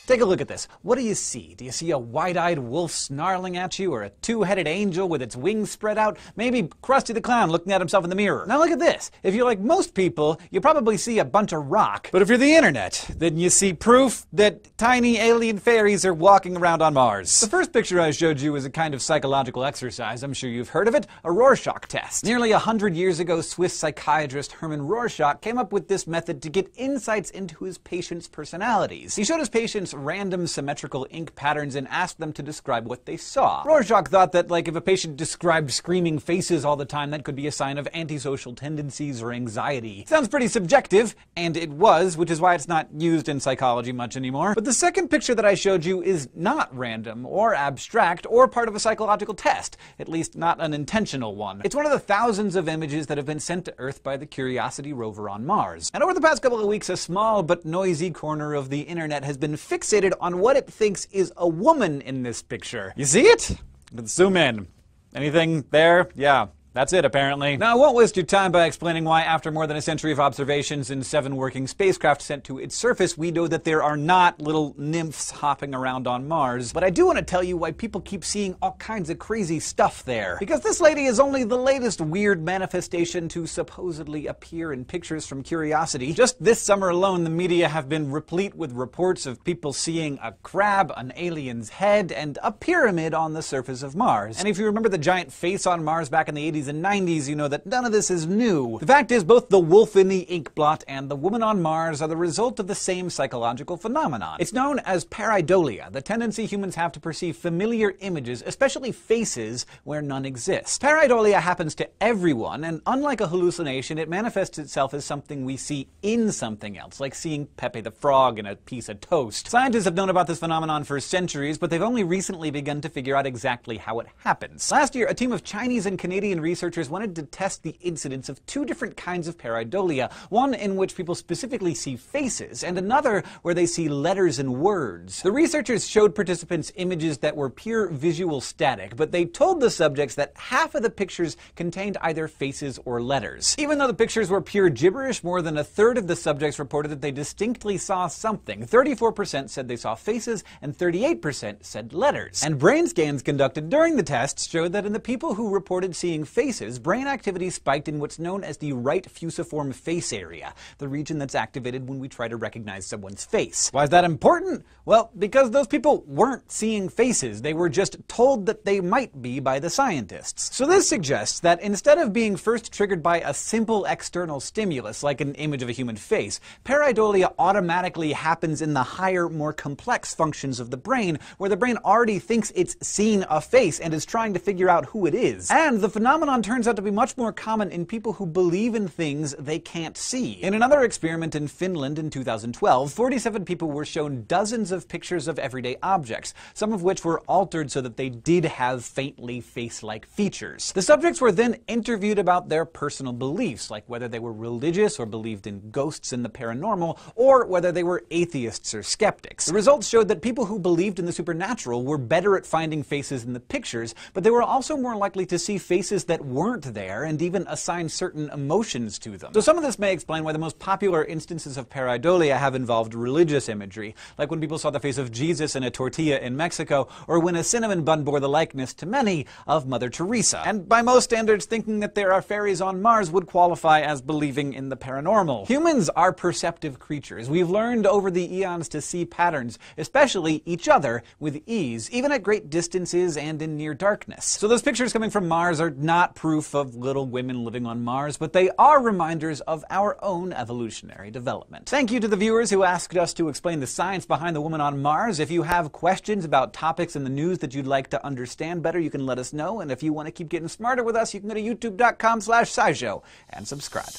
Take a look at this. What do you see? Do you see a wide-eyed wolf snarling at you, or a two-headed angel with its wings spread out? Maybe Krusty the Clown looking at himself in the mirror. Now look at this. If you're like most people, you probably see a bunch of rock. But if you're the internet, then you see proof that tiny alien fairies are walking around on Mars. The first picture I showed you is a kind of psychological exercise. I'm sure you've heard of it. A Rorschach test. Nearly 100 years ago, Swiss psychiatrist Hermann Rorschach came up with this method to get insights into his patients' personalities. He showed his patients random symmetrical ink patterns and asked them to describe what they saw. Rorschach thought that, if a patient described screaming faces all the time, that could be a sign of antisocial tendencies or anxiety. Sounds pretty subjective, and it was, which is why it's not used in psychology much anymore. But the second picture that I showed you is not random, or abstract, or part of a psychological test. At least not an intentional one. It's one of the thousands of images that have been sent to Earth by the Curiosity rover on Mars. And over the past couple of weeks, a small but noisy corner of the internet has been fixated on what it thinks is a woman in this picture. You see it? Let's zoom in. Anything there? Yeah. That's it, apparently. Now, I won't waste your time by explaining why, after more than a century of observations and 7 working spacecraft sent to its surface, we know that there are not little nymphs hopping around on Mars. But I do want to tell you why people keep seeing all kinds of crazy stuff there. Because this lady is only the latest weird manifestation to supposedly appear in pictures from Curiosity. Just this summer alone, the media have been replete with reports of people seeing a crab, an alien's head, and a pyramid on the surface of Mars. And if you remember the giant face on Mars back in the 80s and 90s, you know that none of this is new. The fact is, both the wolf in the ink blot and the woman on Mars are the result of the same psychological phenomenon. It's known as pareidolia, the tendency humans have to perceive familiar images, especially faces, where none exist. Pareidolia happens to everyone, and unlike a hallucination, it manifests itself as something we see in something else, like seeing Pepe the Frog in a piece of toast. Scientists have known about this phenomenon for centuries, but they've only recently begun to figure out exactly how it happens. Last year, a team of Chinese and Canadian researchers wanted to test the incidence of 2 different kinds of pareidolia, one in which people specifically see faces, and another where they see letters and words. The researchers showed participants images that were pure visual static, but they told the subjects that half of the pictures contained either faces or letters. Even though the pictures were pure gibberish, more than a third of the subjects reported that they distinctly saw something. 34% said they saw faces, and 38% said letters. And brain scans conducted during the tests showed that in the people who reported seeing faces, brain activity spiked in what's known as the right fusiform face area, the region that's activated when we try to recognize someone's face. Why is that important? Well, because those people weren't seeing faces, they were just told that they might be by the scientists. So this suggests that instead of being first triggered by a simple external stimulus, like an image of a human face, pareidolia automatically happens in the higher, more complex functions of the brain, where the brain already thinks it's seen a face and is trying to figure out who it is. And the phenomenon turns out to be much more common in people who believe in things they can't see. In another experiment in Finland in 2012, 47 people were shown dozens of pictures of everyday objects, some of which were altered so that they did have faintly face-like features. The subjects were then interviewed about their personal beliefs, like whether they were religious or believed in ghosts and the paranormal, or whether they were atheists or skeptics. The results showed that people who believed in the supernatural were better at finding faces in the pictures, but they were also more likely to see faces that weren't there and even assign certain emotions to them. So some of this may explain why the most popular instances of pareidolia have involved religious imagery, like when people saw the face of Jesus in a tortilla in Mexico, or when a cinnamon bun bore the likeness to many of Mother Teresa. And by most standards, thinking that there are fairies on Mars would qualify as believing in the paranormal. Humans are perceptive creatures. We've learned over the eons to see patterns, especially each other, with ease, even at great distances and in near darkness. So those pictures coming from Mars are not proof of little women living on Mars, but they are reminders of our own evolutionary development. Thank you to the viewers who asked us to explain the science behind the woman on Mars. If you have questions about topics in the news that you'd like to understand better, you can let us know. And if you want to keep getting smarter with us, you can go to youtube.com/scishow and subscribe.